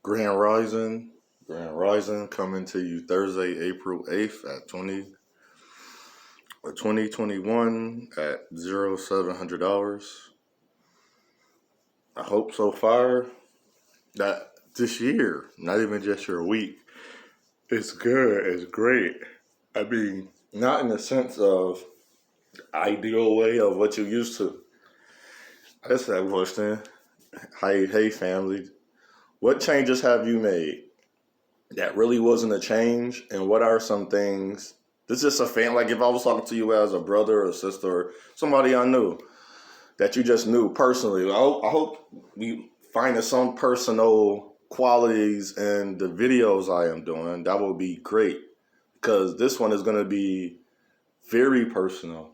Grand Rising coming to you Thursday, April 8th at 2021 at 0700 hours. I hope so far that this year, not even just your week, it's good, it's great. I mean, not in the sense of ideal way of what you used to. I just have a question. Hey family, what changes have you made that really wasn't a change? And what are some things? This is just a fan. Like if I was talking to you as a brother or sister or somebody I knew that you just knew personally. I hope we find some personal qualities in the videos I am doing. That would be great because this one is going to be very personal.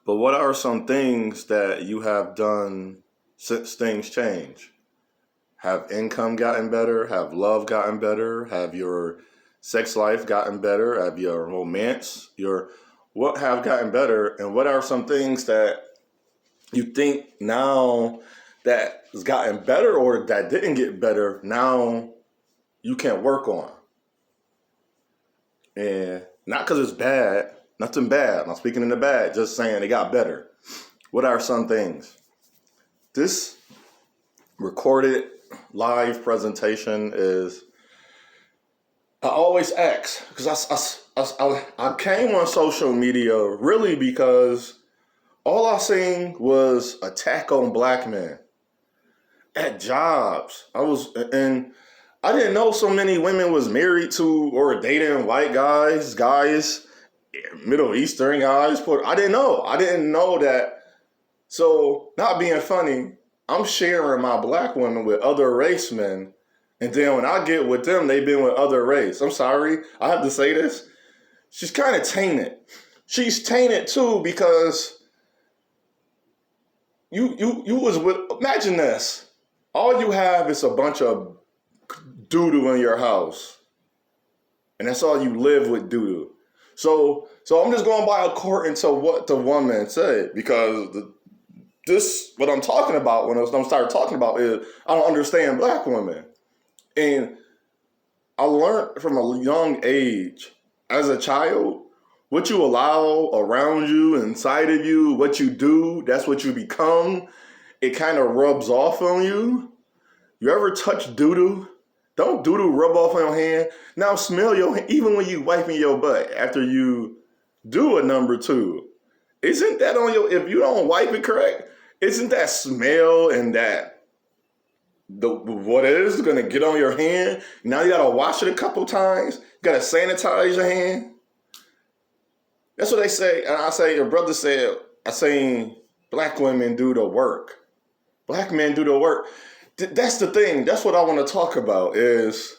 But what are some things that you have done since things change? Have income gotten better? Have love gotten better? Have your sex life gotten better? Have your romance, what have gotten better? And what are some things that you think now that has gotten better or that didn't get better, now you can work on? And not because it's bad, nothing bad. I'm not speaking in the bad, just saying it got better. What are some things? This recorded live presentation is, I always ask, because I came on social media really because all I seen was attack on black men at jobs. And I didn't know so many women was married to or dating white guys, Middle Eastern guys. I didn't know that. So not being funny, I'm sharing my black women with other race men. And then when I get with them, they've been with other race. I'm sorry, I have to say this. She's kind of tainted. She's tainted too because you was with, imagine this. All you have is a bunch of doo-doo in your house. And that's all you live with, doo-doo. So I'm just going by according to what the woman said, because what I'm talking about when I start talking about is I don't understand black women. And I learned from a young age, as a child, what you allow around you, inside of you, what you do, that's what you become. It kind of rubs off on you. You ever touch doo-doo? Don't doo-doo rub off on your hand. Now smell your hand, even when you wiping your butt after you do a number two. Isn't that on your, if you don't wipe it correct, isn't that smell and what it is going to get on your hand? Now you got to wash it a couple times. You got to sanitize your hand. That's what they say. And I say, your brother said, I seen black women do the work. Black men do the work. That's the thing. That's what I want to talk about is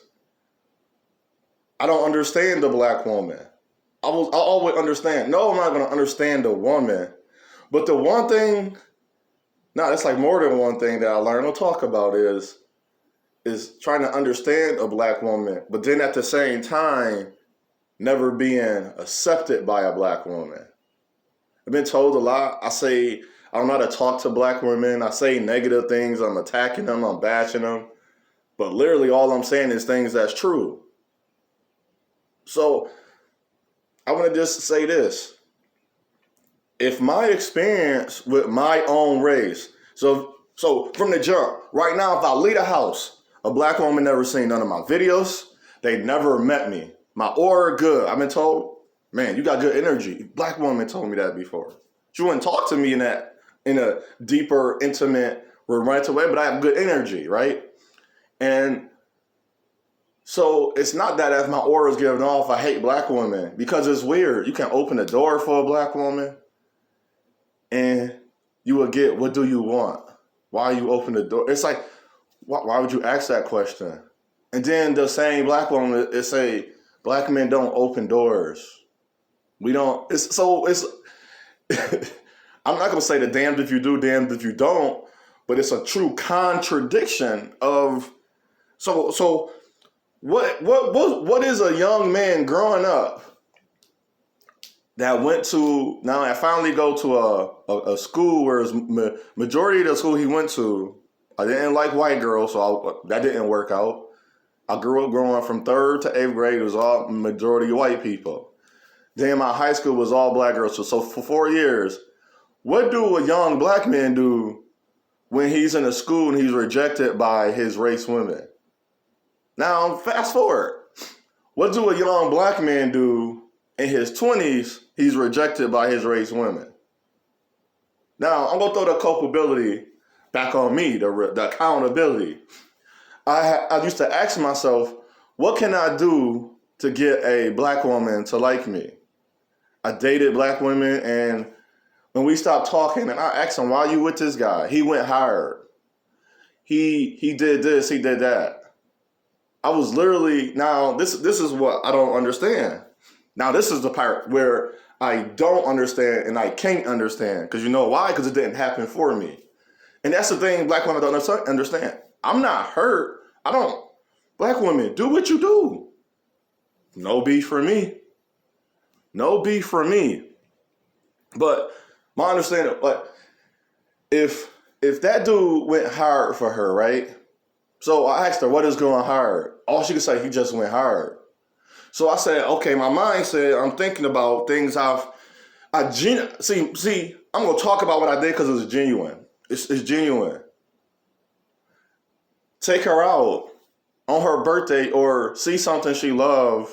I don't understand the black woman. I always understand. No, I'm not going to understand the woman. But the one thing, it's like more than one thing that I learned to talk about is trying to understand a black woman, but then at the same time, never being accepted by a black woman. I've been told a lot. I say, I don't know how to talk to black women. I say negative things. I'm attacking them. I'm bashing them. But literally all I'm saying is things that's true. So I want to just say this. If my experience with my own race, so from the jump, right now, if I leave a house, a black woman never seen none of my videos. They never met me. My aura good. I've been told, man, you got good energy. Black woman told me that before. She wouldn't talk to me in a deeper, intimate, romantic way, but I have good energy, right? And so it's not that as my aura is giving off, I hate black women, because it's weird. You can open the door for a black woman and you will get, what do you want? Why you open the door? It's like, why would you ask that question? And then the same black woman, it say, black men don't open doors. We don't, I'm not going to say the damned if you do, damned if you don't, but it's a true contradiction of, so what is a young man growing up that went to, now I finally go to a school where majority of the school he went to, I didn't like white girls, so that didn't work out. I grew up growing from 3rd to 8th grade. It was all majority white people. Then my high school was all black girls. So for 4 years, what do a young black man do when he's in a school and he's rejected by his race women? Now, fast forward. What do a young black man do in his 20s? He's rejected by his race women. Now, I'm going to throw the culpability back on me, the accountability. I used to ask myself, what can I do to get a black woman to like me? I dated black women, and when we stopped talking, and I asked him, why are you with this guy? He went hired. He did this, he did that. I was literally, now this is what I don't understand. Now this is the part where I don't understand and I can't understand. Because you know why? Because it didn't happen for me. And that's the thing black women don't understand. I'm not hurt. Black women, do what you do. No beef for me. No beef for me. But my understanding, but if that dude went hard for her, right? So I asked her, what is going hard? All she could say, he just went hard. So I said, okay, my mind said, I'm thinking about things see, I'm going to talk about what I did because it was genuine. It's genuine. Take her out on her birthday or see something she loved,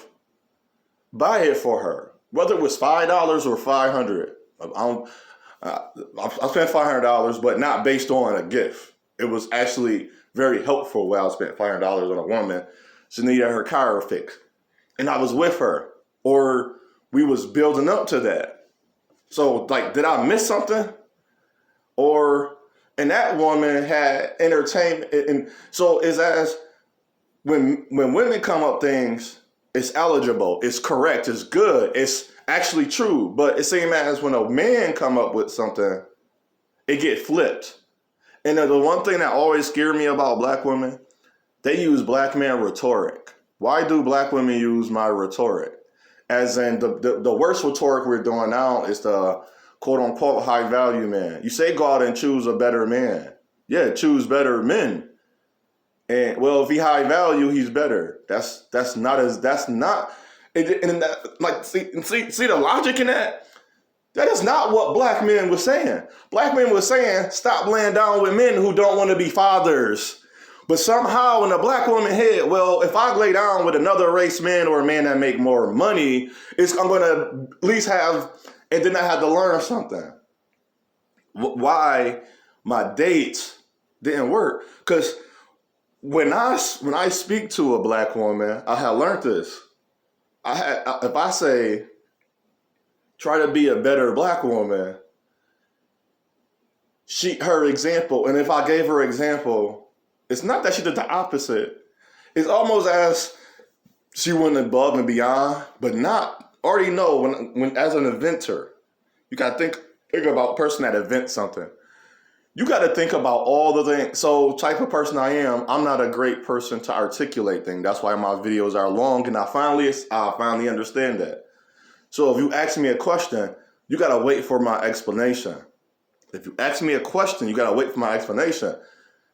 buy it for her. Whether it was $5 or $500. I spent $500, but not based on a gift. It was actually very helpful when I spent $500 on a woman. She needed her car fixed. And I was with her. Or we was building up to that. So, like, did I miss something? And that woman had entertainment. And so it's as when women come up things, it's eligible, it's correct, it's good, it's actually true. But it seems as when a man come up with something, it get flipped. And the one thing that always scared me about black women, they use black man rhetoric. Why do black women use my rhetoric? As in the worst rhetoric we're doing now is the quote unquote high value man. You say go out and choose a better man. Yeah, choose better men. And well, if he high value, he's better. See the logic in that? That is not what black men were saying. Black men were saying, stop laying down with men who don't want to be fathers. But somehow in a black woman head, well, if I lay down with another race man or a man that make more money, I'm going to at least have, and then I had to learn something. Why my dates didn't work. Because when I speak to a black woman, I have learned this. If I say, try to be a better black woman, her example, and if I gave her example, it's not that she did the opposite. It's almost as she went above and beyond, but not already know when as an inventor, you got to think about a person that invents something. You got to think about all the things. So type of person I am, I'm not a great person to articulate things. That's why my videos are long, and I finally understand that. So if you ask me a question, you got to wait for my explanation. If you ask me a question, you got to wait for my explanation.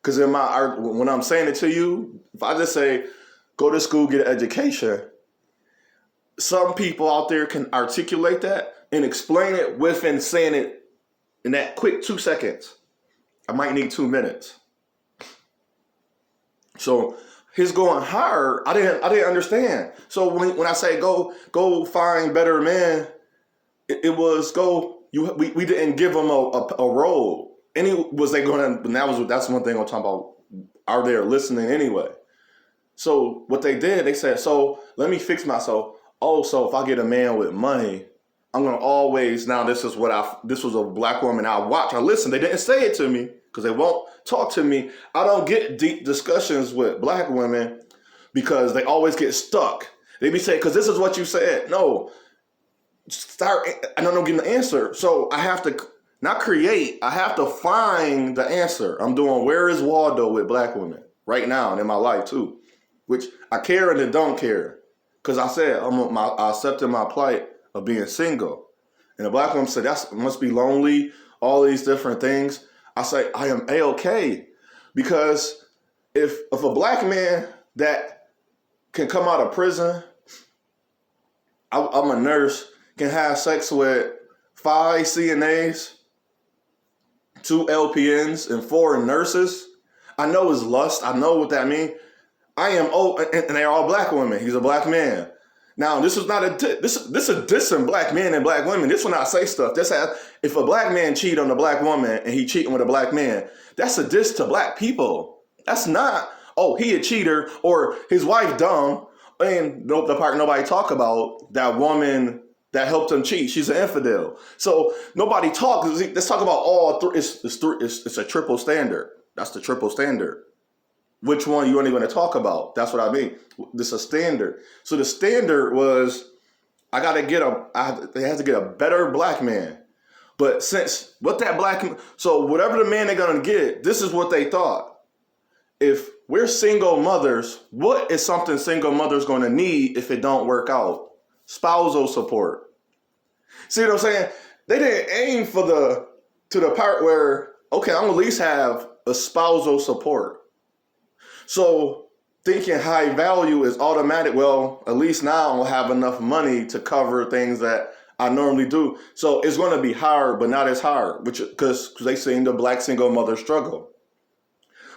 Because when I'm saying it to you, if I just say, go to school, get an education, some people out there can articulate that and explain it within saying it in that quick 2 seconds. I might need 2 minutes. So his going hard, I didn't understand. So when I say go find better men, it was we didn't give them a role. That's one thing I'm talking about. Are they listening anyway? So what they did, they said, so let me fix myself. Oh, so if I get a man with money, I'm gonna always, now this was a black woman I listen. They didn't say it to me because they won't talk to me. I don't get deep discussions with black women because they always get stuck. They be saying, because this is what you said. No, I don't get the answer. So I have to not create, I have to find the answer. I'm doing Where is Waldo with black women right now and in my life too, which I care and I don't care. Because I said, I accepted my plight of being single. And the black woman said, that must be lonely, all these different things. I say, I am A-okay. Because if a black man that can come out of prison, I'm a nurse, can have sex with 5 CNAs, 2 LPNs, and 4 nurses, I know it's lust. I know what that means. I am and they're all black women. He's a black man. Now, this is not this is dissing black men and black women. This will not say stuff. If a black man cheat on a black woman and he cheating with a black man, that's a diss to black people. That's not, oh, he a cheater or his wife dumb. And the part nobody talk about, that woman that helped him cheat, she's an infidel. So nobody talks. Let's talk about all three. It's a triple standard. That's the triple standard. Which one you only going to talk about? That's what I mean. This is a standard. So the standard was, they had to get a better black man. But so whatever the man they're going to get, this is what they thought. If we're single mothers, what is something single mothers going to need if it don't work out? Spousal support. See what I'm saying? They didn't aim to the part where, okay, I'm going to at least have a spousal support. So thinking high value is automatic. Well, at least now I'll have enough money to cover things that I normally do. So it's going to be hard, but not as hard, because they seen the black single mother struggle.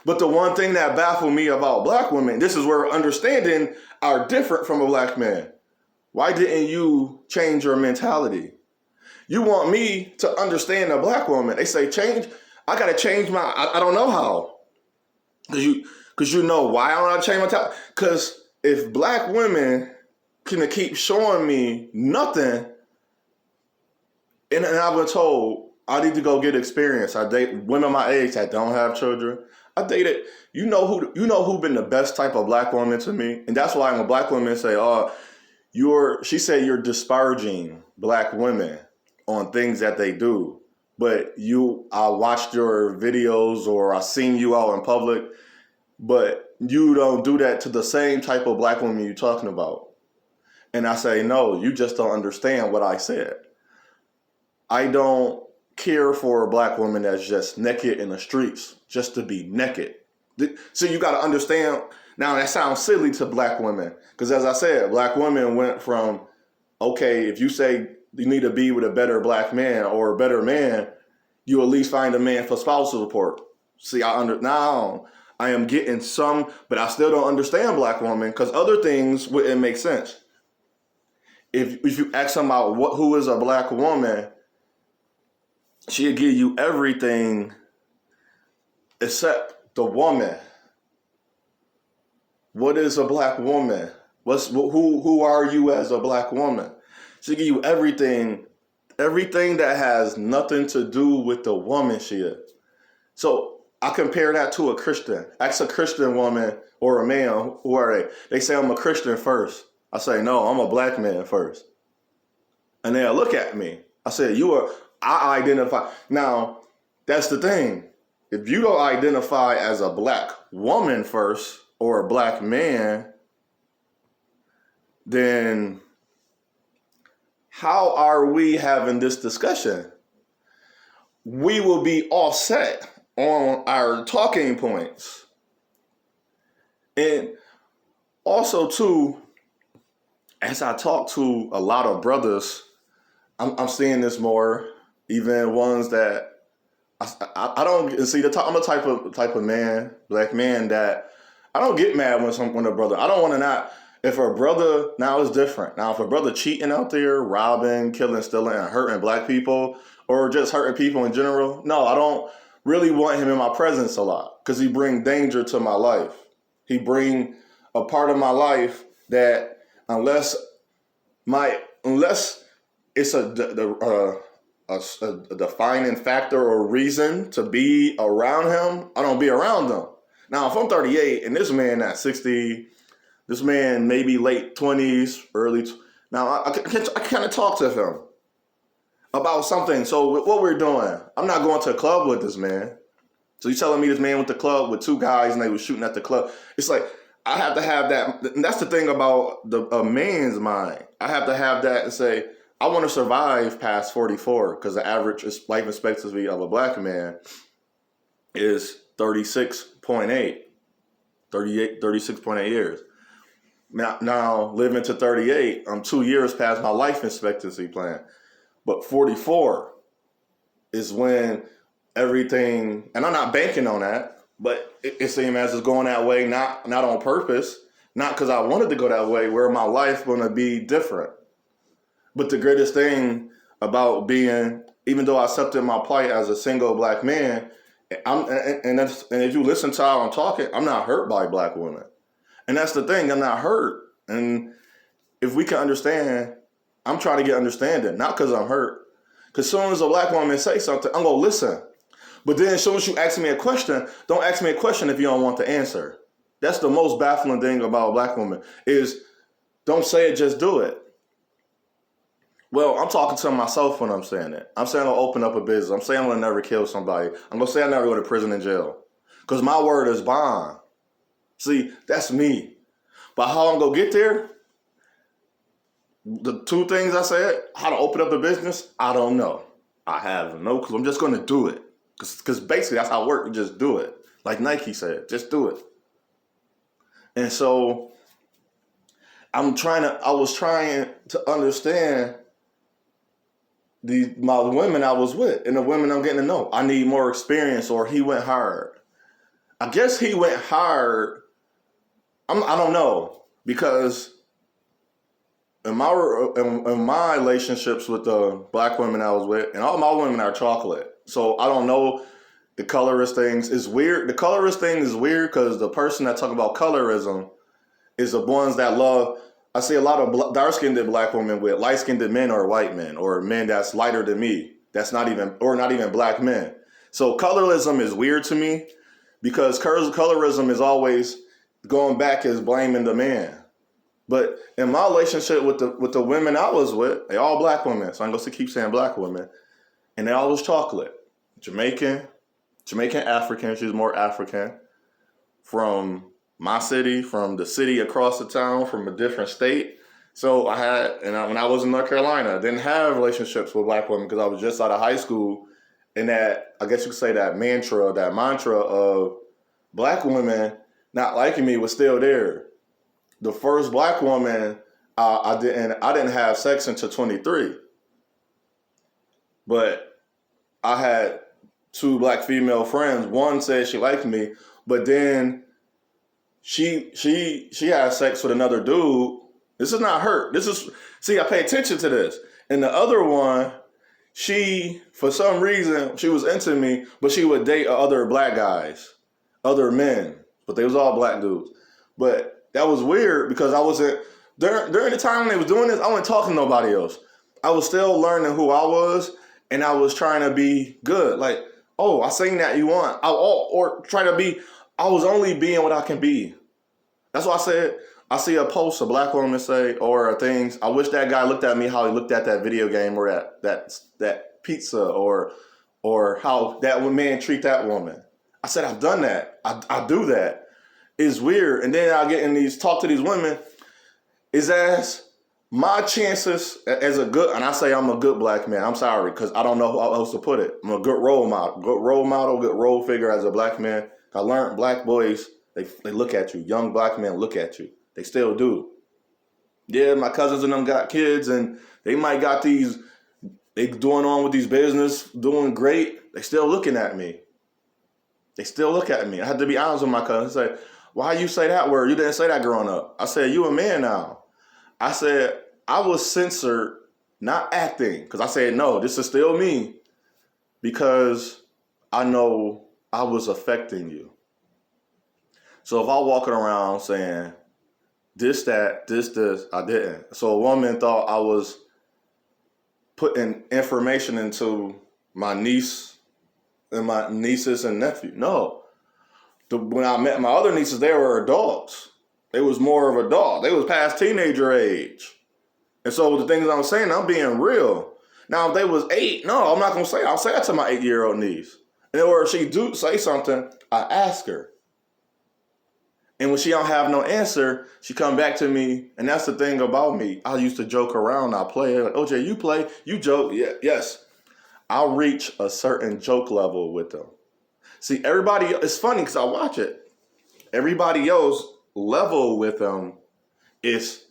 But the one thing that baffled me about black women, this is where understanding are different from a black man. Why didn't you change your mentality? You want me to understand a black woman. They say change. I got to change I don't know how. Because you know why I don't have to change my mentality? Because if black women can keep showing me nothing, and I've been told I need to go get experience. I date women my age that don't have children. I dated, you know who been the best type of black woman to me? And that's why when black women say, oh, she said you're disparaging black women on things that they do. But I watched your videos or I seen you out in public, but you don't do that to the same type of black woman you're talking about. And I say, no, you just don't understand what I said. I don't care for a black woman that's just naked in the streets, just to be naked. So you got to understand. Now that sounds silly to black women, because as I said, black women went from, okay, if you say you need to be with a better black man or a better man, you at least find a man for spousal support. See, now I am getting some, but I still don't understand black women, because other things wouldn't make sense. If you ask them about who is a black woman, she'll give you everything except the woman. What is a black woman? Who are you as a black woman? She'll give you everything that has nothing to do with the woman she is. So I compare that to a Christian. Ask a Christian woman or a man, who are they? They say, I'm a Christian first. I say, no, I'm a black man first. And they'll look at me. I say, I identify. Now, that's the thing. If you don't identify as a black woman first or a black man, then how are we having this discussion? We will be offset on our talking points. And also, too, as I talk to a lot of brothers, I'm seeing this more, even ones that I don't see. I'm a type of man, black man, that I don't get mad when a brother. I don't want to not. If a brother, now it's different. Now, if a brother cheating out there, robbing, killing, stealing, and hurting black people, or just hurting people in general, no, I don't really want him in my presence a lot, because he bring danger to my life. He bring a part of my life that unless it's a defining factor or reason to be around him, I don't be around him. Now, if I'm 38 and this man at 60, this man maybe late 20s, now I kind of talk to him about something. So what we're doing, I'm not going to a club with this man. So you're telling me this man went to club with 2 guys and they were shooting at the club. It's like, I have to have that. And that's the thing about a man's mind. I have to have that and say, I want to survive past 44, because the average life expectancy of a black man is 36 36.8 years. Now living to 38, I'm 2 years past my life expectancy plan. But 44 is when everything, and I'm not banking on that, but it seems as it's going that way, not on purpose, not because I wanted to go that way, where my life going to be different. But the greatest thing about being, even though I accepted my plight as a single black man, and if you listen to how I'm talking, I'm not hurt by black women. And that's the thing, I'm not hurt. And if we can understand, I'm trying to get understanding, not because I'm hurt. Because as soon as a black woman say something, I'm going to listen. But then as soon as you ask me a question, don't ask me a question if you don't want the answer. That's the most baffling thing about a black woman is don't say it, just do it. Well, I'm talking to myself when I'm saying it. I'm saying I'll open up a business. I'm saying I'll never kill somebody. I'm going to say I'll never go to prison and jail. Because my word is bond. See, that's me. But how I'm going to get there, the two things I said, how to open up a business, I don't know. I have no clue. I'm just going to do it. Because basically that's how it works. You just do it. Like Nike said, just do it. And so I was trying to understand my women I was with and the women I'm getting to know. I need more experience, or he went hard. I guess he went hard. I don't know, because in my relationships with the black women I was with, and all my women are chocolate. So I don't know the colorist things. It's weird. The colorist thing is weird because the person that talk about colorism is the ones that love. I see a lot of dark-skinned black women with light-skinned men or white men or men that's lighter than me. That's not even black men. So colorism is weird to me because colorism is always going back as blaming the man. But in my relationship with the women I was with, they all black women. So I'm going to keep saying black women. And they all was chocolate. Jamaican African. She's more African. From my city, from the city across the town, from a different state. So when I was in North Carolina, I didn't have relationships with black women because I was just out of high school. And that, I guess you could say that mantra of black women not liking me was still there. The first black woman I didn't have sex until 23. But I had two black female friends. One said she liked me, but then she had sex with another dude. This is not her. I pay attention to this. And the other one, for some reason, she was into me, but she would date other black guys, other men, but they was all black dudes. But that was weird because I wasn't, during the time when they was doing this, I wasn't talking to nobody else. I was still learning who I was, and I was trying to be good. Like, oh, I seen that you want. I was only being what I can be. That's why I said, I see a post a black woman say, or things, I wish that guy looked at me how he looked at that video game or that pizza or how that man treat that woman. I said, I've done that. I do that. It's weird. And then I get in talk to these women, is as my chances as a good, and I say I'm a good black man. I'm sorry, because I don't know how else to put it. I'm a good role model, good role figure as a black man. I learned black boys, they look at you. Young black men look at you. They still do. Yeah, my cousins and them got kids, and they might got they doing on with these business, doing great. They still looking at me. They still look at me. I had to be honest with my cousins. Say, why you say that word? You didn't say that growing up. I said, you a man now. I said, I was censored, not acting, because I said, no, this is still me, because I know I was affecting you. So if I walking around saying this, that, this, I didn't. So a woman thought I was putting information into my niece and my nieces and nephew. No. When I met my other nieces, they were adults. They was more of adult. They was past teenager age. And so the things I'm saying, I'm being real. Now, if they was 8, no, I'm not going to say it. I'll say that to my 8-year-old niece. And or if she do say something, I ask her. And when she don't have no answer, she come back to me. And that's the thing about me. I used to joke around. I play. Like, OJ, you play, you joke. Yeah, yes. I'll reach a certain joke level with them. See, everybody, it's funny because I watch it. Everybody else level with them is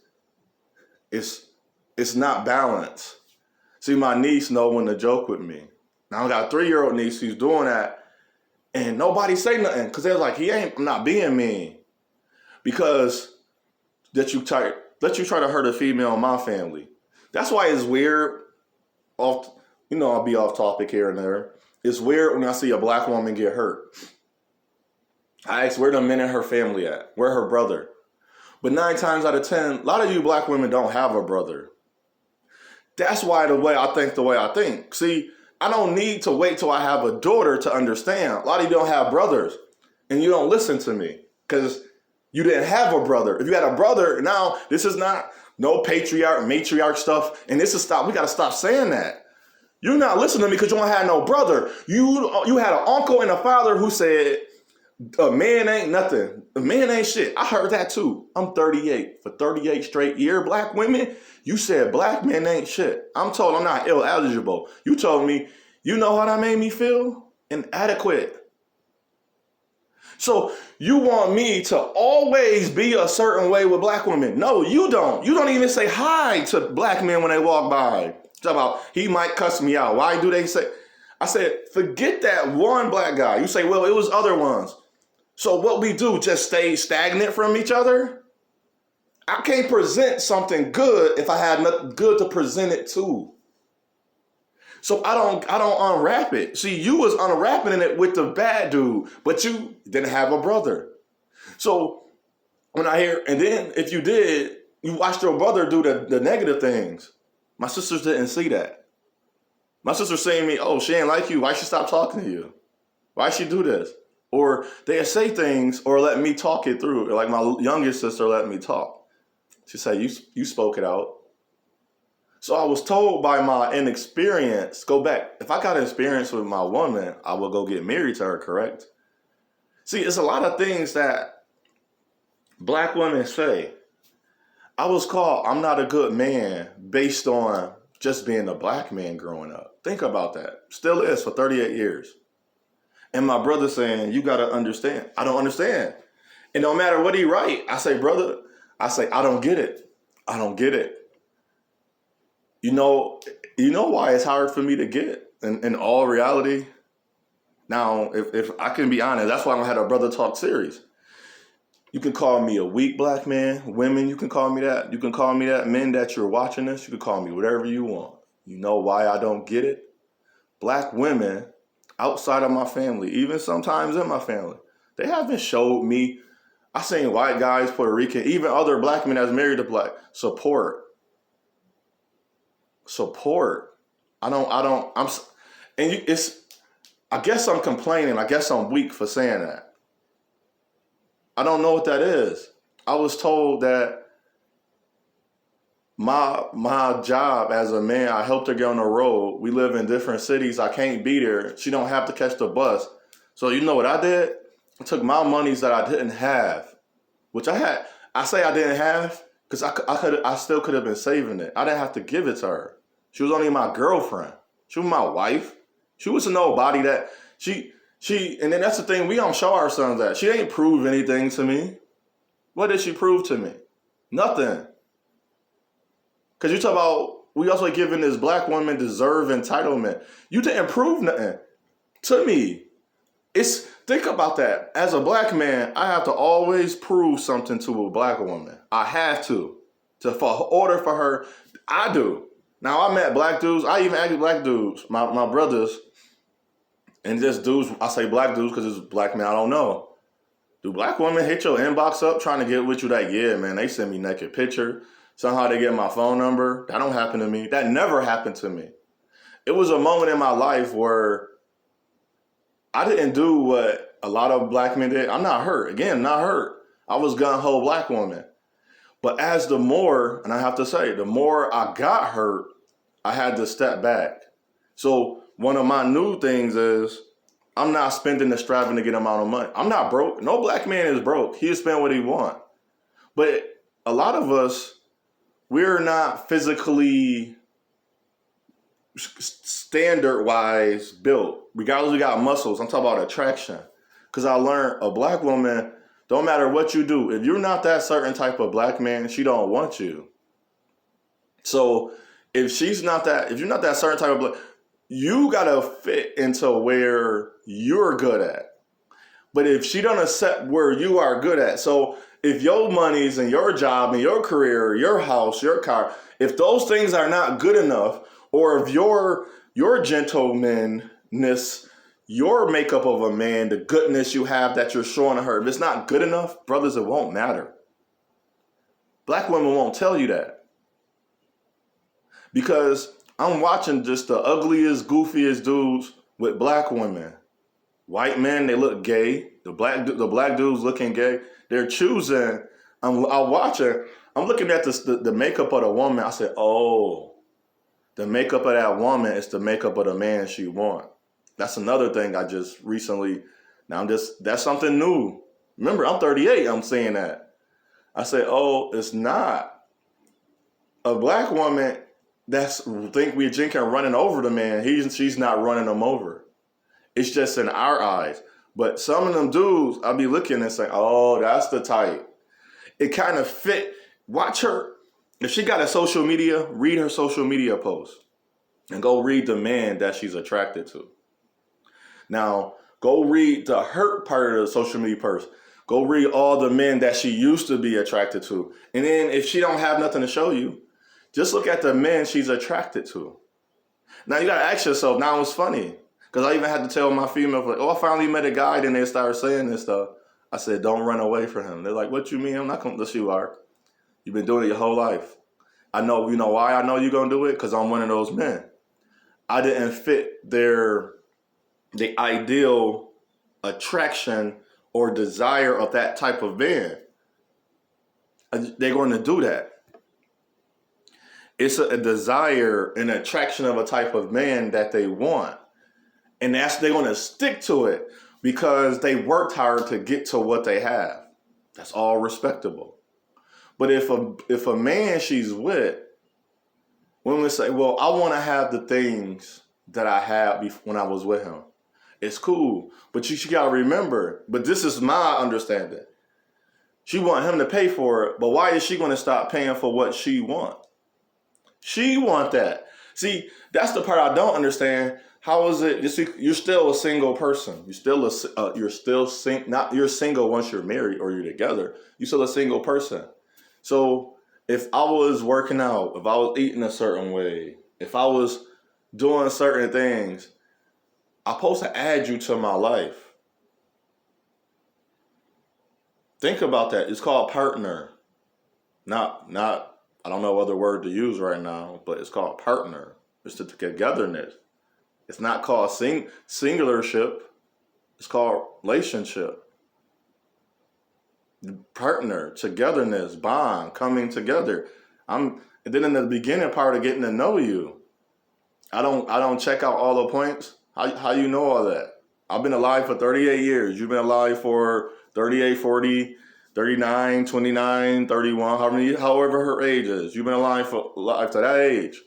it's not balanced. See, my niece know when to joke with me. Now I got a 3-year-old niece who's doing that, and nobody say nothing because they're like, I'm not being mean because that you try to hurt a female in my family. That's why it's weird. I'll be off topic here and there. It's weird when I see a black woman get hurt. I ask where the men in her family at, where her brother. But 9 times out of 10, a lot of you black women don't have a brother. That's why the way I think. See, I don't need to wait till I have a daughter to understand. A lot of you don't have brothers, and you don't listen to me because you didn't have a brother. If you had a brother, now this is not no matriarch stuff, and this is stop. We got to stop saying that. You're not listening to me because you don't have no brother. You had an uncle and a father who said, a man ain't nothing. A man ain't shit. I heard that too. I'm 38. For 38 straight years, black women, you said black men ain't shit. I'm told I'm not eligible. You told me, you know how that made me feel? Inadequate. So you want me to always be a certain way with black women. No, you don't. You don't even say hi to black men when they walk by. Talk about, he might cuss me out. Why do they say? I said, forget that one black guy. You say, well, it was other ones. So what we do, just stay stagnant from each other? I can't present something good if I had nothing good to present it to. So I don't unwrap it. See, you was unwrapping it with the bad dude, but you didn't have a brother. So when I hear, and then if you did, you watched your brother do the negative things. My sisters didn't see that. My sister's saying to me, oh, she ain't like you. Why she stop talking to you? Why she do this? Or they say things or let me talk it through. Like my youngest sister let me talk. She said, you spoke it out. So I was told by my inexperience, go back. If I got experience with my woman, I will go get married to her, correct? See, it's a lot of things that black women say. I was called, I'm not a good man based on just being a black man growing up. Think about that. Still is for 38 years. And my brother saying, you got to understand. I don't understand. And no matter what he write, I say, brother, I don't get it. I don't get it. You know why it's hard for me to get in all reality? Now, if I can be honest, that's why I had a brother talk series. You can call me a weak black man. Women, you can call me that. You can call me that. Men that you're watching this, you can call me whatever you want. You know why I don't get it? Black women outside of my family, even sometimes in my family, they haven't showed me. I seen white guys, Puerto Rican, even other black men that's married to black, support. I guess I'm complaining. I guess I'm weak for saying that. I don't know what that is. I was told that my job as a man, I helped her get on the road. We live in different cities. I can't be there. She don't have to catch the bus. So you know what I did? I took my monies that I didn't have, which I had. I say I didn't have because I still could have been saving it. I didn't have to give it to her. She was only my girlfriend. She was my wife. She was a nobody that and then that's the thing, we don't show our sons that. She ain't prove anything to me. What did she prove to me? Nothing. Because you talk about, we also giving this black woman deserve entitlement. You didn't prove nothing to me. Think about that. As a black man, I have to always prove something to a black woman. I have to. For order for her, I do. Now I met black dudes. I even asked black dudes, my brothers, and just dudes. I say black dudes because it's black men I don't know. Do black women hit your inbox up trying to get with you? Like, yeah, man, they send me naked picture. Somehow they get my phone number. That don't happen to me. That never happened to me. It was a moment in my life where I didn't do what a lot of black men did. I'm not hurt. Again, not hurt. I was gun-ho black woman. But the more I got hurt, I had to step back. So one of my new things is I'm not spending the extravagant amount of money. I'm not broke. No black man is broke. He'll spend what he wants. But a lot of us, we're not physically standard-wise built. regardless we got muscles, I'm talking about attraction. Because I learned a black woman, don't matter what you do, if you're not that certain type of black man, she don't want you. So if you're not that certain type of black, you gotta fit into where you're good at. But if she don't accept where you are good at, so if your money's and your job and your career, your house, your car, if those things are not good enough, or if your gentlemanness, your makeup of a man, the goodness you have that you're showing to her, if it's not good enough, brothers, it won't matter. Black women won't tell you that. Because I'm watching just the ugliest, goofiest dudes with black women. White men, they look gay. The black dudes looking gay. They're choosing. I'm watching. I'm looking at the makeup of the woman. I said, oh, the makeup of that woman is the makeup of the man she wants. That's another thing I just recently. That's something new. Remember, I'm 38. I'm saying that. I said, oh, it's not a black woman think we drinking running over the man. She's not running him over. It's just in our eyes. But some of them dudes, I'll be looking and saying, oh, that's the type. It kind of fit. Watch her. If she got a social media, read her social media post. And go read the man that she's attracted to. Now, go read the hurt part of the social media post. Go read all the men that she used to be attracted to. And then if she don't have nothing to show you, just look at the men she's attracted to. Now, you got to ask yourself, now it's funny. Because I even had to tell my female, like, oh, I finally met a guy. Then they started saying this stuff. I said, don't run away from him. They're like, what you mean? I'm not going to let you are. You've been doing it your whole life. I know, you know why I know you're going to do it? Because I'm one of those men. I didn't fit the ideal attraction or desire of that type of man. They're going to do that. It's a desire, an attraction of a type of man that they want. And they're going to stick to it because they worked hard to get to what they have. That's all respectable. But if a man she's with, women say, well, I want to have the things that I had when I was with him. It's cool. But you got to remember, but this is my understanding. She want him to pay for it, but why is she going to stop paying for what she want? She want that. See, that's the part I don't understand. How is it? You're still a single person. You're single once you're married or you're together. You're still a single person. So if I was working out, if I was eating a certain way, if I was doing certain things, I'm supposed to add you to my life. Think about that. It's called partner. Not. I don't know what other word to use right now, but it's called partner. It's the togetherness. It's not called singularship. It's called relationship. Partner, togetherness, bond, coming together. And then in the beginning part of getting to know you, I don't check out all the points. How you know all that? I've been alive for 38 years. You've been alive for 38, 40, 39, 29, 31, however her age is. You've been alive to that age.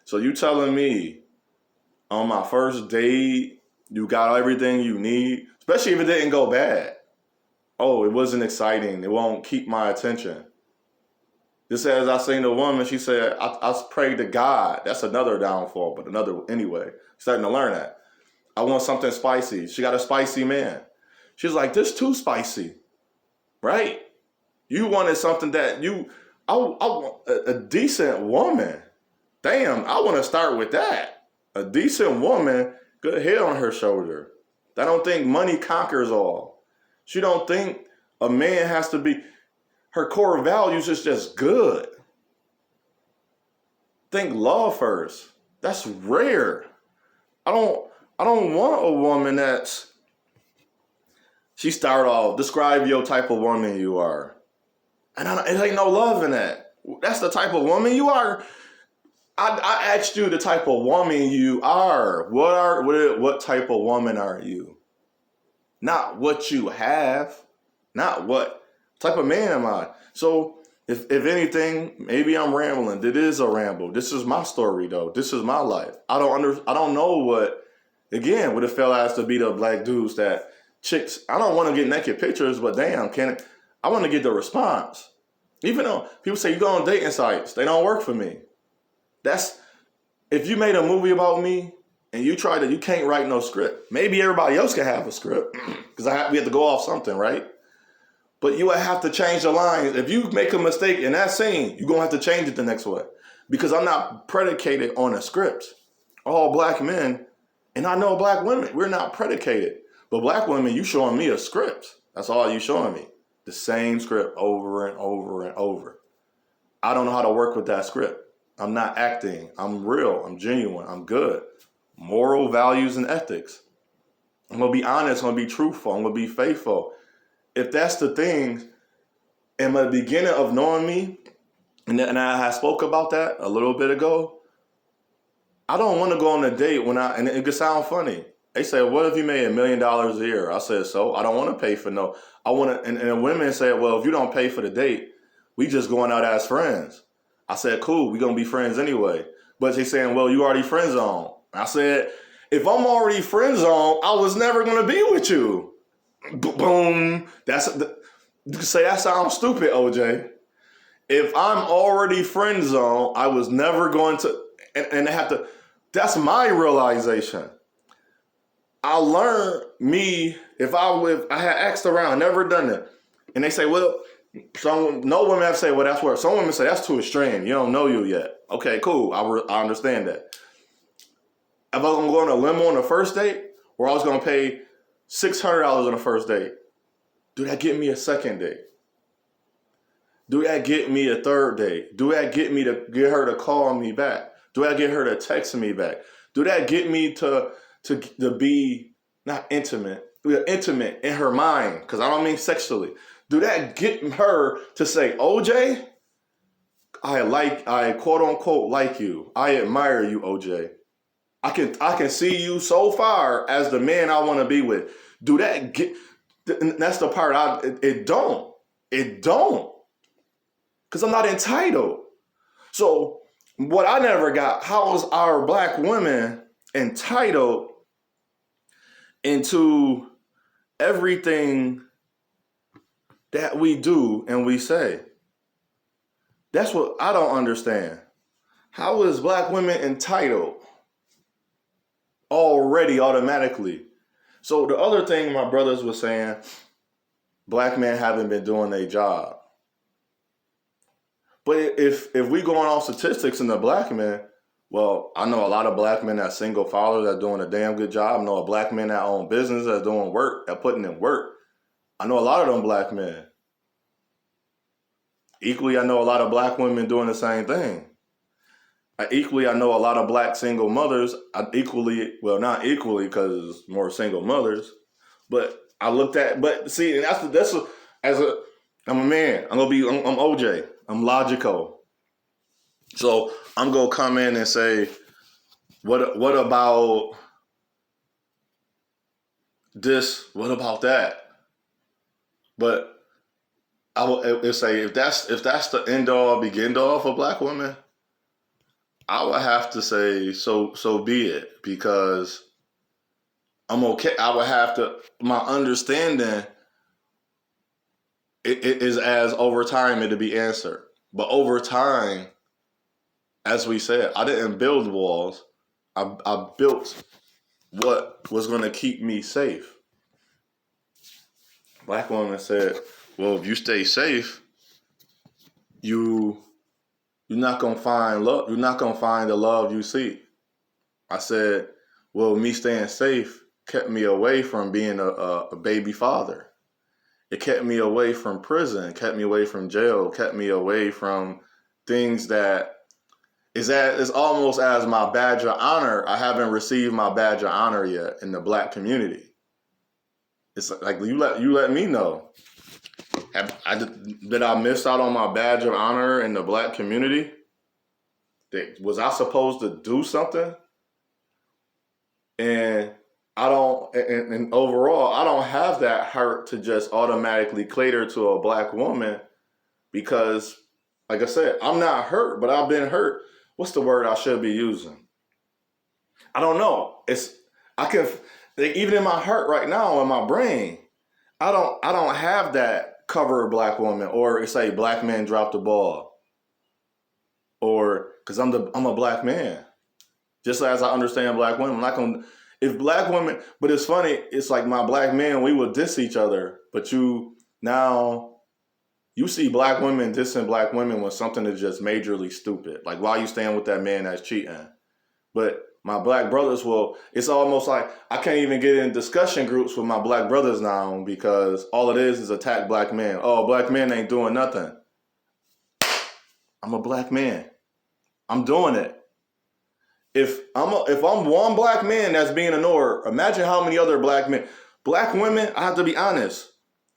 So you telling me on my first date, you got everything you need, especially if it didn't go bad. Oh, it wasn't exciting. It won't keep my attention. Just as I seen the woman, she said, I prayed to God. That's another downfall, but anyway. Starting to learn that. I want something spicy. She got a spicy man. She's like, this too spicy, right? You wanted something that I want a decent woman. Damn, I want to start with that. A decent woman, good head on her shoulder. I don't think money conquers all. She don't think a man has to be, her core values is just good. Think love first. That's rare. I don't want a woman she start off, describe your type of woman you are. And it ain't no love in that. That's the type of woman you are. I asked you the type of woman you are. What type of woman are you? Not what you have. Not what type of man am I. So if anything, maybe I'm rambling. It is a ramble. This is my story though. This is my life. I don't know what Again, would have fell ass to be the black dudes that chicks, I don't want to get naked pictures, but damn, I want to get the response. Even though people say you go on dating sites, they don't work for me. If you made a movie about me and you can't write no script. Maybe everybody else can have a script because we have to go off something, right? But you would have to change the lines. If you make a mistake in that scene, you're going to have to change it the next one. Because I'm not predicated on a script. All black men, and I know black women, we're not predicated. But black women, you showing me a script. That's all you showing me. The same script over and over and over. I don't know how to work with that script. I'm not acting. I'm real. I'm genuine. I'm good. Moral values and ethics. I'm going to be honest. I'm going to be truthful. I'm going to be faithful. If that's the thing, in the beginning of knowing me, and I spoke about that a little bit ago, I don't want to go on a date and it could sound funny. They say, what if you made $1 million a year? I said, so I don't want to pay for no, and women say, well, if you don't pay for the date, we just going out as friends. I said, cool, we going to be friends anyway. But they saying, well, you already friend zone. I said, if I'm already friend zone, I was never going to be with you. Boom. You can say that sounds stupid, OJ. If I'm already friend zone, I was never going to, and they have to, that's my realization. I learned if I had asked around, never done it. And they say, well, no women have to say, well, that's where, some women say, that's too extreme. You don't know you yet. Okay, cool. I understand that. If I was going to go on a limo on the first date, or I was going to pay $600 on the first date, do that get me a second date? Do that get me a third date? Do that get me to get her to call me back? Do that get her to text me back? Do that get me to be not intimate, intimate in her mind? Because I don't mean sexually. Do that get her to say, OJ, I quote unquote like you. I admire you, OJ. I can see you so far as the man I want to be with. Do that get? That's the part it don't. Because I'm not entitled. So what I never got, how is our black women entitled into everything that we do and we say? That's what I don't understand. How is black women entitled already automatically? So the other thing my brothers were saying, black men haven't been doing their job. But if we going off statistics in the black men, well, I know a lot of black men that single fathers that doing a damn good job. I know a black men that own business that's doing work, that putting in work. I know a lot of them black men. Equally, I know a lot of black women doing the same thing. Equally, I know a lot of black single mothers. Not equally because it's more single mothers. But see, and I'm a man. I'm OJ. I'm logical. So I'm gonna come in and say, what about this? What about that? But I will say if that's the end all begin all for black women, I would have to say so be it, because I'm okay. I would have to, my understanding it is as over time it'll be answered. But over time, as we said, I didn't build walls. I built what was going to keep me safe. Black woman said, well, if you stay safe, you're not going to find love. You're not going to find the love you seek. I said, well, me staying safe kept me away from being a baby father. It kept me away from prison, kept me away from jail, kept me away from things that is almost as my badge of honor. I haven't received my badge of honor yet in the black community. It's like you let me know. Did I miss out on my badge of honor in the black community? Was I supposed to do something? And I don't, and overall, I don't have that hurt to just automatically cater to a black woman because, like I said, I'm not hurt, but I've been hurt. What's the word I should be using? I don't know. I can, like, even in my heart right now, in my brain, I don't have that cover a black woman or say black man dropped the ball or because I'm a black man. Just as I understand black women, I'm not gonna if black women. But it's funny. It's like my black men, we will diss each other, but now you see black women dissing black women when something is just majorly stupid. Like why you stand with that man that's cheating? But my black brothers will, it's almost like I can't even get in discussion groups with my black brothers now because all it is attack black men. Oh, black men ain't doing nothing. I'm a black man. I'm doing it. If I'm one black man that's being ignored, imagine how many other black men. Black women, I have to be honest.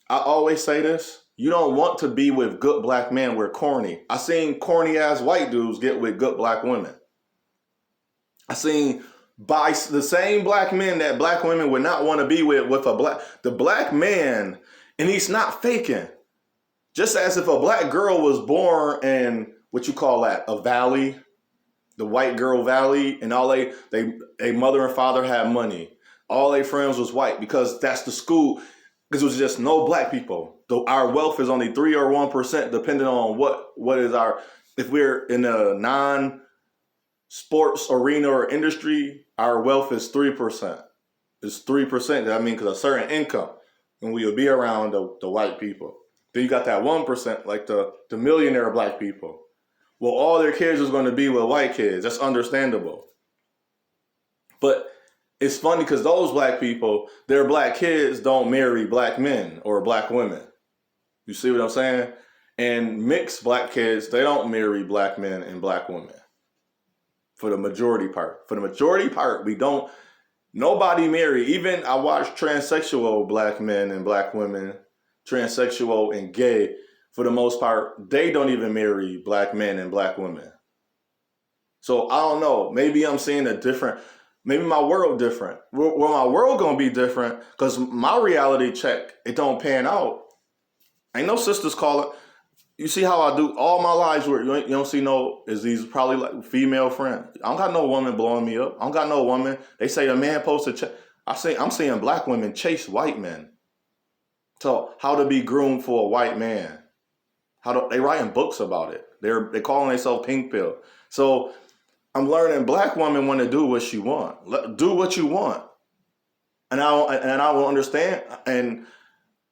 I always say this. You don't want to be with good black men. We're corny. I seen corny ass white dudes get with good black women. I seen by the same black men that black women would not want to be with the black man, and he's not faking. Just as if a black girl was born in what you call that, a valley, the white girl valley, and all a mother and father had money. All their friends was white because that's the school. Because it was just no black people. Though our wealth is only 3 or 1%, depending on what is our. If we're in a non-sports arena or industry, our wealth is 3%. It's 3%. I mean, because a certain income, and we would be around the white people. Then you got that 1%, like the millionaire black people. Well, all their kids is going to be with white kids. That's understandable. But it's funny because those black people, their black kids don't marry black men or black women. You see what I'm saying? And mixed black kids, they don't marry black men and black women. For the majority part. For the majority part, nobody marry. Even I watch transsexual black men and black women, transsexual and gay. For the most part, they don't even marry black men and black women. So I don't know. Maybe I'm seeing maybe my world different. Well, my world gonna be different because my reality check, it don't pan out. Ain't no sisters calling. You see how I do all my lives where you don't see is these probably like female friends. I don't got no woman blowing me up. I don't got no woman. They say a man supposed to I'm seeing black women chase white men. So how to be groomed for a white man. They writing books about it. They calling themselves pink pill. So I'm learning black women want to do what she want. Do what you want. And I will understand. And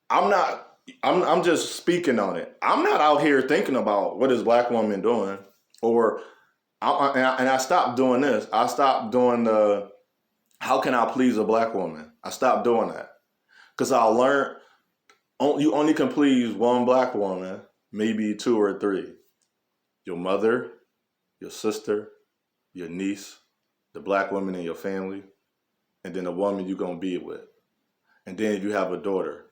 I'm just speaking on it. I'm not out here thinking about what is black woman doing. I stopped doing this. I stopped doing how can I please a black woman? I stopped doing that. Because I learned you only can please one black woman, maybe 2 or 3. Your mother, your sister, your niece, the black woman in your family, and then the woman you're going to be with. And then if you have a daughter,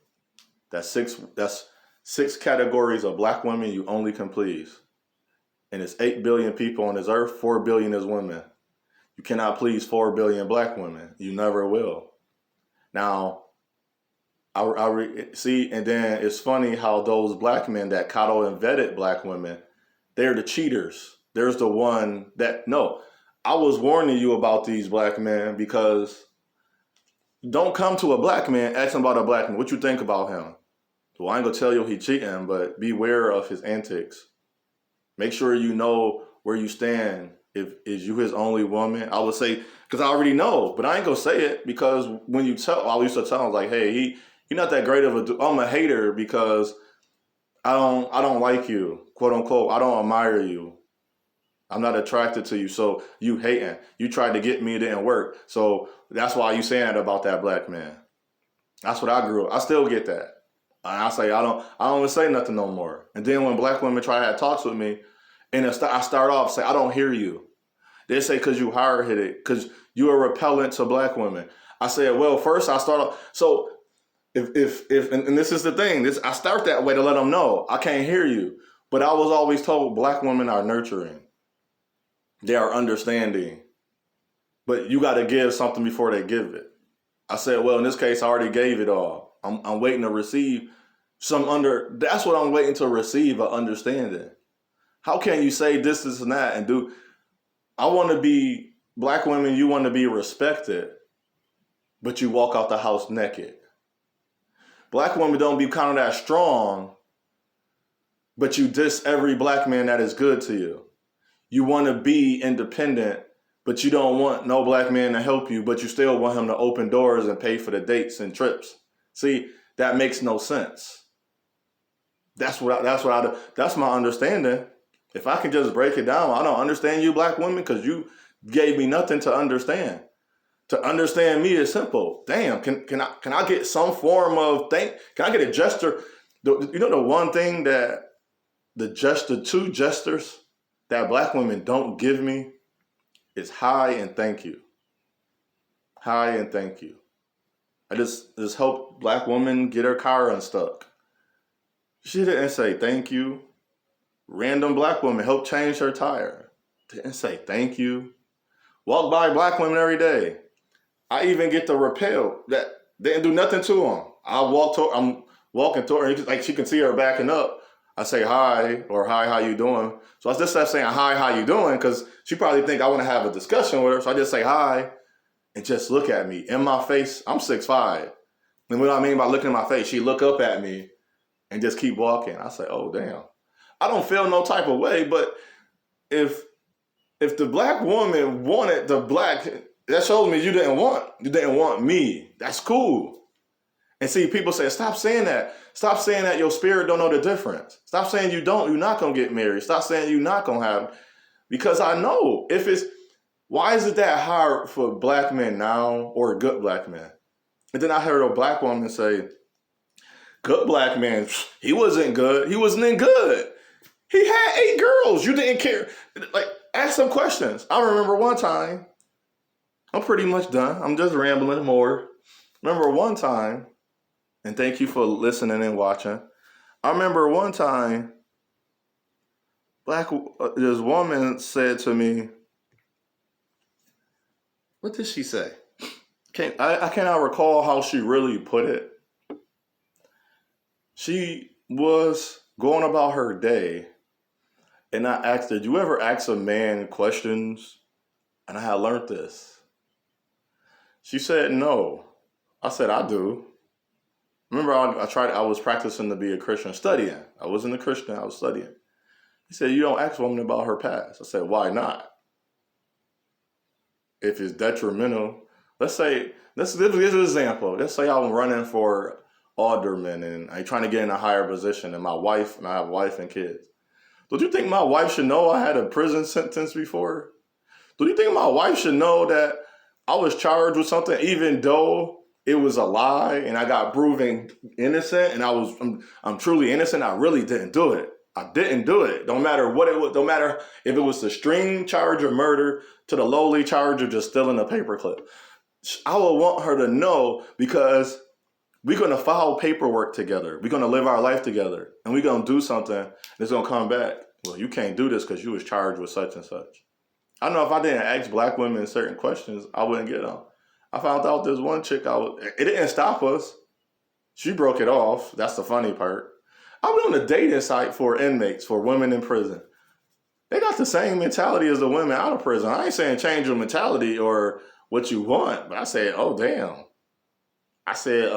that's 6 categories of black women you only can please. And it's 8 billion people on this earth, 4 billion is women. You cannot please 4 billion black women. You never will. Now, see, and then it's funny how those black men that coddle and vetted black women, they're the cheaters. There's the one that, no, I was warning you about these black men because don't come to a black man asking about a black man. What you think about him? Well, I ain't gonna tell you he cheating, but beware of his antics. Make sure you know where you stand. Is you his only woman? I would say, because I already know, but I ain't gonna say it because when you I used to tell him like, hey, he not that great of a dude. I'm a hater because I don't like you, quote unquote. I don't admire you. I'm not attracted to you. So you hating. You tried to get me, it didn't work. So that's why you saying that about that black man. That's what I grew up. I still get that. And I say I don't even say nothing no more. And then when black women try to have talks with me, and I start off say I don't hear you. They say because you hard headed, because you are repellent to black women. I said, well, first I start off. So if and this is the thing, I start that way to let them know I can't hear you. But I was always told black women are nurturing. They are understanding. But you got to give something before they give it. I said, well, in this case, I already gave it all. I'm waiting to receive that's what I'm waiting to receive, an understanding. How can you say this and that and do, I want to be, black women, you want to be respected. but you walk out the house naked. Black women don't be kind of that strong, but you diss every black man that is good to you. You want to be independent, but you don't want no black man to help you, but you still want him to open doors and pay for the dates and trips. See, that makes no sense. That's my understanding. If I can just break it down, I don't understand you black women because you gave me nothing to understand. To understand me is simple. Damn, can I get some form of thing? Can I get a gesture? You know the one thing that the two gestures that black women don't give me is hi and thank you. Hi and thank you. I just helped black woman get her car unstuck. She didn't say thank you. Random black woman helped change her tire. Didn't say thank you. Walk by black women every day. I even get the repel that didn't do nothing to them. I'm walking toward her, like she can see her backing up. I say hi or hi, how you doing? So I just start saying hi, how you doing? Because she probably think I want to have a discussion with her. So I just say hi and just look at me. In my face, I'm 6'5". And what I mean by looking in my face, she look up at me and just keep walking. I say, oh damn. I don't feel no type of way, but if the black woman wanted the black, that shows me you didn't want me. That's cool. And see, people say, stop saying that. Stop saying that your spirit don't know the difference. Stop saying you're not going to get married. Stop saying you're not going to have, because I know why is it that hard for black men now or good black men? And then I heard a black woman say, good black man, he wasn't good. He wasn't good. He had 8 girls. You didn't care. Like, ask some questions. I remember one time, I'm pretty much done. I'm just rambling more. Remember one time, and thank you for listening and watching. I remember one time, this woman said to me, what did she say? I cannot recall how she really put it. She was going about her day, and I asked her, did you ever ask a man questions? And I had learned this. She said, no. I said, I do. Remember, I was practicing to be a Christian, studying. I wasn't a Christian, I was studying. He said, you don't ask a woman about her past. I said, why not? If it's detrimental, let's give an example. Let's say I'm running for alderman and I'm trying to get in a higher position, and I have a wife and kids. Don't you think my wife should know I had a prison sentence before? Do you think my wife should know that I was charged with something even though it was a lie and I got proven innocent and I'm truly innocent? I really didn't do it. I didn't do it. Don't matter what it was. Don't matter if it was the string charge of murder to the lowly charge of just stealing a paperclip. I would want her to know, because we're going to file paperwork together. We're going to live our life together, and we're going to do something that's going to come back. Well, you can't do this because you was charged with such and such. I know if I didn't ask black women certain questions, I wouldn't get them. I found out there's one chick, it didn't stop us. She broke it off. That's the funny part. I went on a dating site for inmates, for women in prison. They got the same mentality as the women out of prison. I ain't saying change your mentality or what you want, but I said, oh, damn. I said,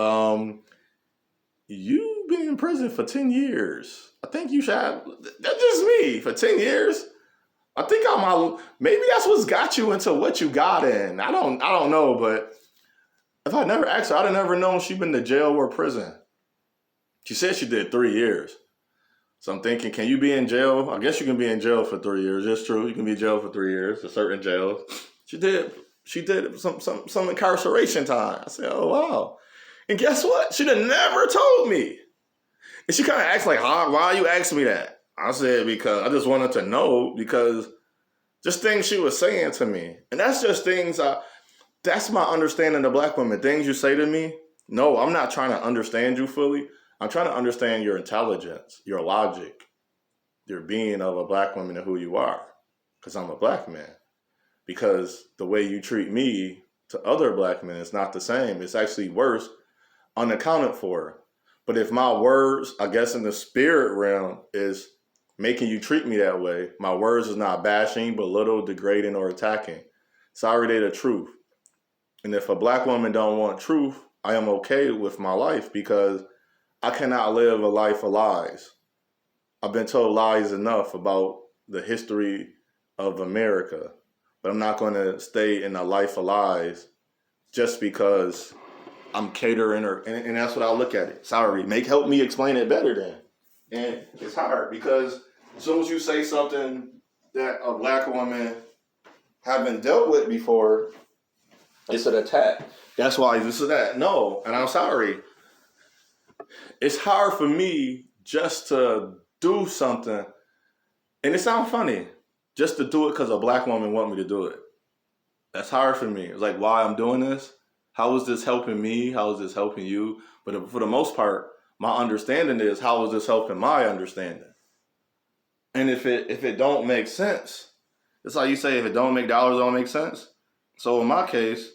you've been in prison for 10 years. I think you should have, that's just me, for 10 years. I think maybe that's what's got you into what you got in. I don't know, but if I never asked her, I'd have never known she'd been to jail or prison. She said she did 3 years. So I'm thinking, can you be in jail? I guess you can be in jail for 3 years. It's true. You can be in jail for 3 years for certain jails. She did some incarceration time. I said, oh, wow. And guess what? She'd have never told me. And she kind of asked like, why you asking me that? I said, because I just wanted to know, because just things she was saying to me. And that's just things, that's my understanding of black women. Things you say to me, no, I'm not trying to understand you fully. I'm trying to understand your intelligence, your logic, your being of a black woman and who you are, because I'm a black man. Because the way you treat me to other black men is not the same. It's actually worse, unaccounted for. But if my words, I guess in the spirit realm, is making you treat me that way, my words is not bashing, belittle, degrading, or attacking. Sorry, they're the truth. And if a black woman don't want truth, I am okay with my life because I cannot live a life of lies. I've been told lies enough about the history of America, but I'm not going to stay in a life of lies just because I'm catering or, and that's what I look at it. Sorry, help me explain it better then. And it's hard because as soon as you say something that a black woman haven't dealt with before, it's an attack. That's why this is that. No, and I'm sorry. It's hard for me just to do something, and it sounds funny, just to do it because a black woman want me to do it. That's hard for me. It's like, why I'm doing this? How is this helping me? How is this helping you? But for the most part, my understanding is, how is this helping my understanding? And if it don't make sense, it's like you say, if it don't make dollars, it don't make sense. So in my case,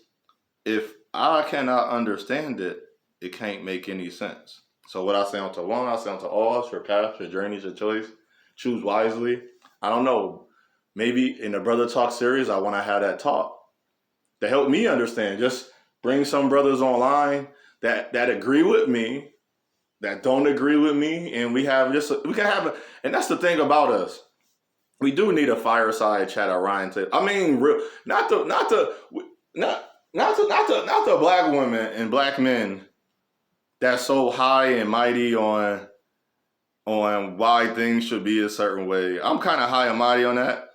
if I cannot understand it, it can't make any sense. So what I say unto one, I say unto all, it's your path, your journey, your choice. Choose wisely. I don't know. Maybe in the Brother Talk series, I want to have that talk to help me understand. Just bring some brothers online that agree with me, that don't agree with me, and we can have and that's the thing about us. We do need a fireside chat at Ryan Taylor. I mean, not the black women and black men that's so high and mighty on why things should be a certain way. I'm kind of high and mighty on that,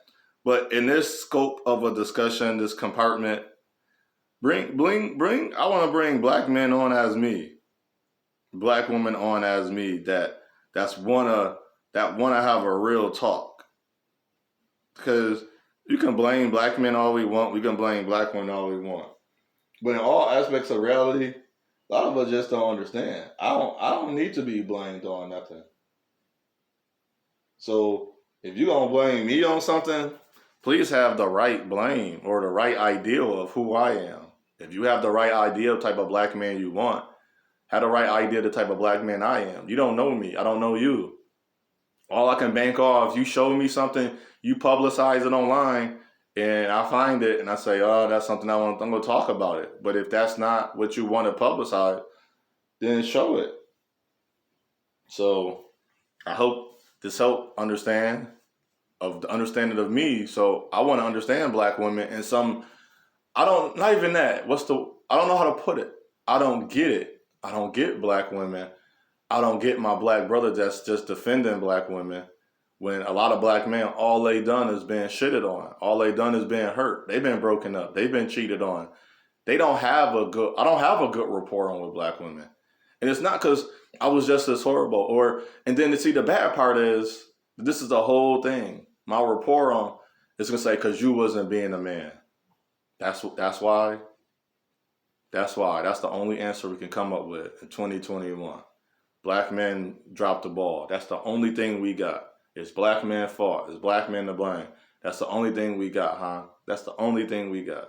but in this scope of a discussion, this compartment, I want to bring black men on as me, black women on as me that wanna have a real talk. Because you can blame black men all we want, we can blame black women all we want, but in all aspects of reality, a lot of us just don't understand. I don't need to be blamed on nothing. So if you're gonna blame me on something, please have the right blame or the right idea of who I am. If you have the right idea of the type of black man you want, have the right idea of the type of black man I am. You don't know me. I don't know you. All I can bank off, you show me something, you publicize it online, and I find it and I say, oh, that's something I'm going to talk about it. But if that's not what you want to publicize, then show it. So I hope this helped understanding of me. So I want to understand black women and not even that. I don't know how to put it. I don't get it. I don't get black women. I don't get my black brother that's just defending black women when a lot of black men, all they done is being shitted on. All they done is being hurt. They've been broken up. They've been cheated on. I don't have a good rapport on with black women. And it's not because I was just as horrible and then to see the bad part is, this is the whole thing. My rapport on is going to say, because you wasn't being a man. That's why. That's the only answer we can come up with in 2021. Black men dropped the ball. That's the only thing we got. It's black men fault. It's black men to blame. That's the only thing we got, huh? That's the only thing we got.